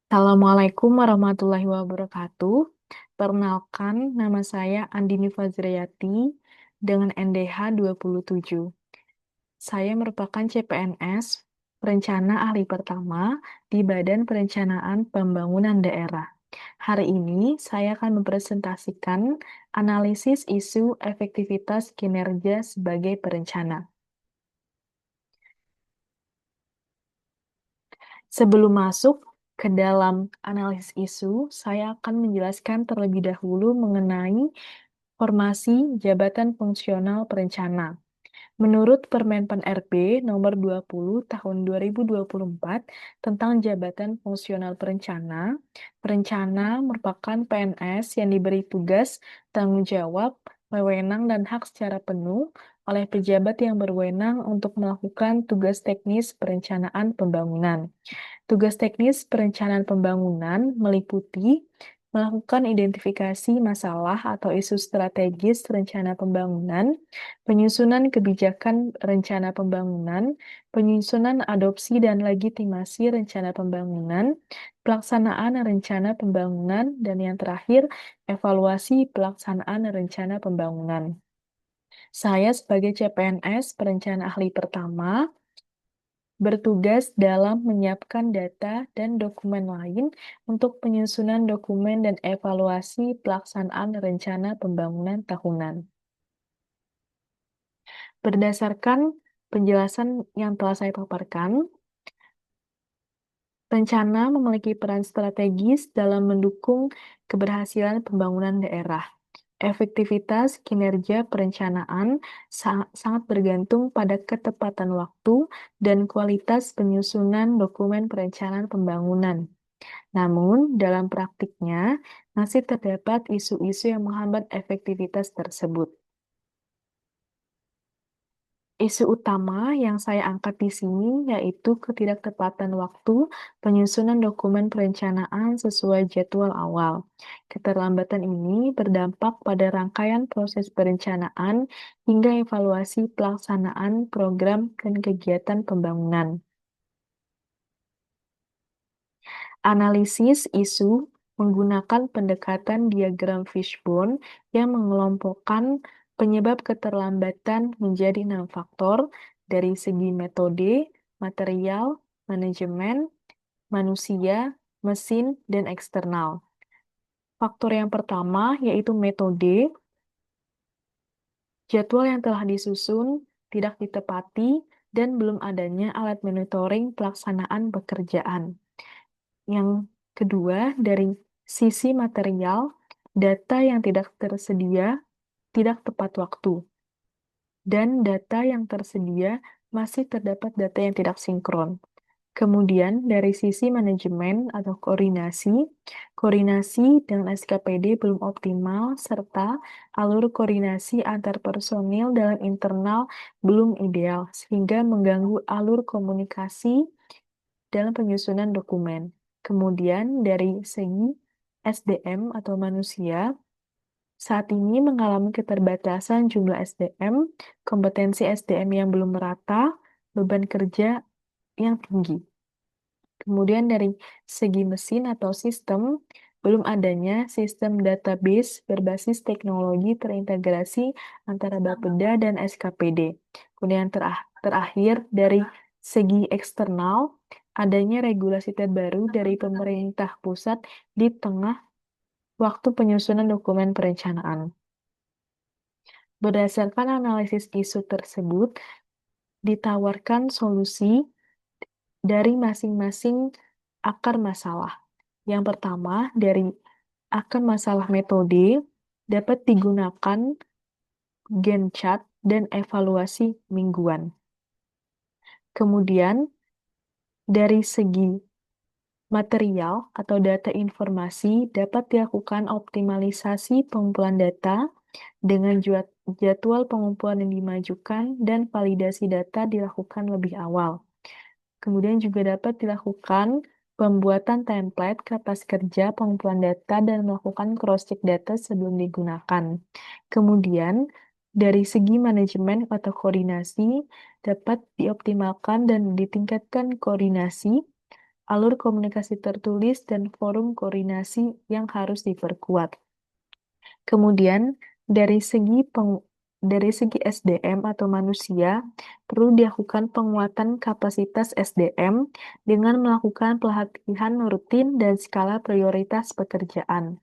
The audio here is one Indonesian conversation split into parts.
Assalamualaikum warahmatullahi wabarakatuh. Perkenalkan, nama saya Andini Fazriyati dengan NDH 27. Saya merupakan CPNS, perencana ahli pertama di Badan Perencanaan Pembangunan Daerah. Hari ini saya akan mempresentasikan analisis isu efektivitas kinerja sebagai perencana. Sebelum masuk ke dalam analisis isu, saya akan menjelaskan terlebih dahulu mengenai formasi Jabatan Fungsional Perencana. Menurut Permenpan RB nomor 20 tahun 2024 tentang Jabatan Fungsional Perencana, perencana merupakan PNS yang diberi tugas, tanggung jawab, wewenang, dan hak secara penuh oleh pejabat yang berwenang untuk melakukan tugas teknis perencanaan pembangunan. Tugas teknis perencanaan pembangunan meliputi melakukan identifikasi masalah atau isu strategis rencana pembangunan, penyusunan kebijakan rencana pembangunan, penyusunan adopsi dan legitimasi rencana pembangunan, pelaksanaan rencana pembangunan, dan yang terakhir, evaluasi pelaksanaan rencana pembangunan. Saya sebagai CPNS, perencana ahli pertama, bertugas dalam menyiapkan data dan dokumen lain untuk penyusunan dokumen dan evaluasi pelaksanaan rencana pembangunan tahunan. Berdasarkan penjelasan yang telah saya paparkan, rencana memiliki peran strategis dalam mendukung keberhasilan pembangunan daerah. Efektivitas kinerja perencanaan sangat bergantung pada ketepatan waktu dan kualitas penyusunan dokumen perencanaan pembangunan. Namun, dalam praktiknya, masih terdapat isu-isu yang menghambat efektivitas tersebut. Isu utama yang saya angkat di sini yaitu ketidaktepatan waktu penyusunan dokumen perencanaan sesuai jadwal awal. Keterlambatan ini berdampak pada rangkaian proses perencanaan hingga evaluasi pelaksanaan program dan kegiatan pembangunan. Analisis isu menggunakan pendekatan diagram fishbone yang mengelompokkan penyebab keterlambatan menjadi 6 faktor dari segi metode, material, manajemen, manusia, mesin, dan eksternal. Faktor yang pertama yaitu metode. Jadwal yang telah disusun tidak ditepati dan belum adanya alat monitoring pelaksanaan pekerjaan. Yang kedua, dari sisi material, data yang tidak tersedia tidak tepat waktu, dan data yang tersedia masih terdapat data yang tidak sinkron. Kemudian, dari sisi manajemen atau koordinasi dengan SKPD belum optimal, serta alur koordinasi antar personil dalam internal belum ideal, sehingga mengganggu alur komunikasi dalam penyusunan dokumen. Kemudian dari segi SDM atau manusia, saat ini mengalami keterbatasan jumlah SDM, kompetensi SDM yang belum merata, beban kerja yang tinggi. Kemudian dari segi mesin atau sistem, belum adanya sistem database berbasis teknologi terintegrasi antara Bapeda dan SKPD. Kemudian terakhir dari segi eksternal, adanya regulasi terbaru dari pemerintah pusat di tengah waktu penyusunan dokumen perencanaan. Berdasarkan analisis isu tersebut, ditawarkan solusi dari masing-masing akar masalah. Yang pertama, dari akar masalah metode dapat digunakan Gantt chart dan evaluasi mingguan. Kemudian, dari segi material atau data informasi dapat dilakukan optimalisasi pengumpulan data dengan jadwal pengumpulan yang dimajukan dan validasi data dilakukan lebih awal. Kemudian juga dapat dilakukan pembuatan template kertas kerja pengumpulan data dan melakukan cross-check data sebelum digunakan. Kemudian, dari segi manajemen atau koordinasi, dapat dioptimalkan dan ditingkatkan koordinasi alur komunikasi tertulis, dan forum koordinasi yang harus diperkuat. Kemudian, dari segi SDM atau manusia, perlu dilakukan penguatan kapasitas SDM dengan melakukan pelatihan rutin dan skala prioritas pekerjaan.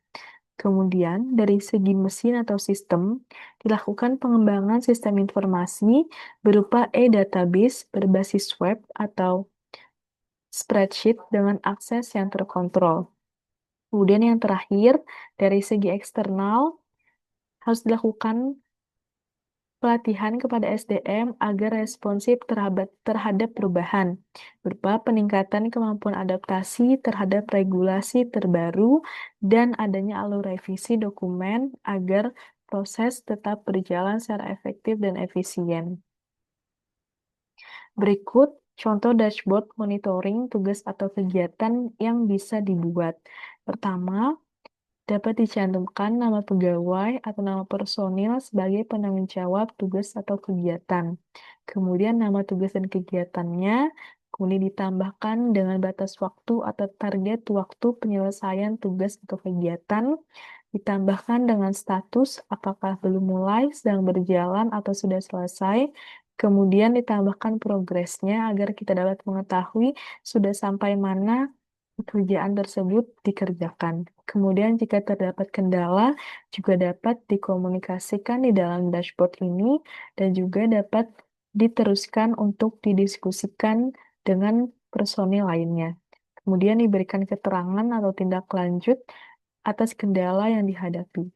Kemudian, dari segi mesin atau sistem, dilakukan pengembangan sistem informasi berupa e-database berbasis web atau spreadsheet dengan akses yang terkontrol. Kemudian yang terakhir, dari segi eksternal, harus dilakukan pelatihan kepada SDM agar responsif terhadap perubahan, berupa peningkatan kemampuan adaptasi terhadap regulasi terbaru dan adanya alur revisi dokumen agar proses tetap berjalan secara efektif dan efisien. Berikut contoh dashboard monitoring tugas atau kegiatan yang bisa dibuat. Pertama, dapat dicantumkan nama pegawai atau nama personil sebagai penanggung jawab tugas atau kegiatan. Kemudian nama tugas dan kegiatannya, kemudian ditambahkan dengan batas waktu atau target waktu penyelesaian tugas atau kegiatan, ditambahkan dengan status apakah belum mulai, sedang berjalan, atau sudah selesai, kemudian ditambahkan progresnya agar kita dapat mengetahui sudah sampai mana pekerjaan tersebut dikerjakan. Kemudian jika terdapat kendala, juga dapat dikomunikasikan di dalam dashboard ini dan juga dapat diteruskan untuk didiskusikan dengan personil lainnya. Kemudian diberikan keterangan atau tindak lanjut atas kendala yang dihadapi.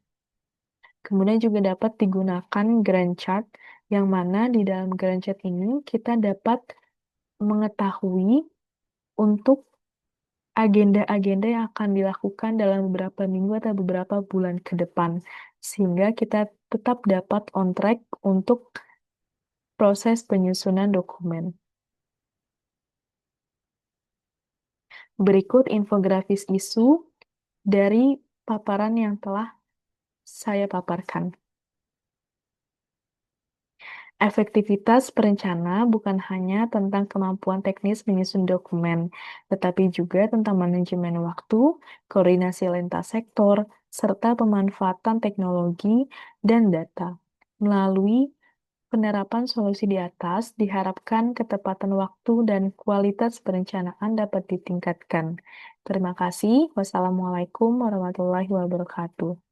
Kemudian juga dapat digunakan Gantt chart, yang mana di dalam Gantt chart ini kita dapat mengetahui untuk agenda-agenda yang akan dilakukan dalam beberapa minggu atau beberapa bulan ke depan, sehingga kita tetap dapat on track untuk proses penyusunan dokumen. Berikut infografis isu dari paparan yang telah saya paparkan. Efektivitas perencana bukan hanya tentang kemampuan teknis menyusun dokumen, tetapi juga tentang manajemen waktu, koordinasi lintas sektor, serta pemanfaatan teknologi dan data. Melalui penerapan solusi di atas, diharapkan ketepatan waktu dan kualitas perencanaan dapat ditingkatkan. Terima kasih. Wassalamualaikum warahmatullahi wabarakatuh.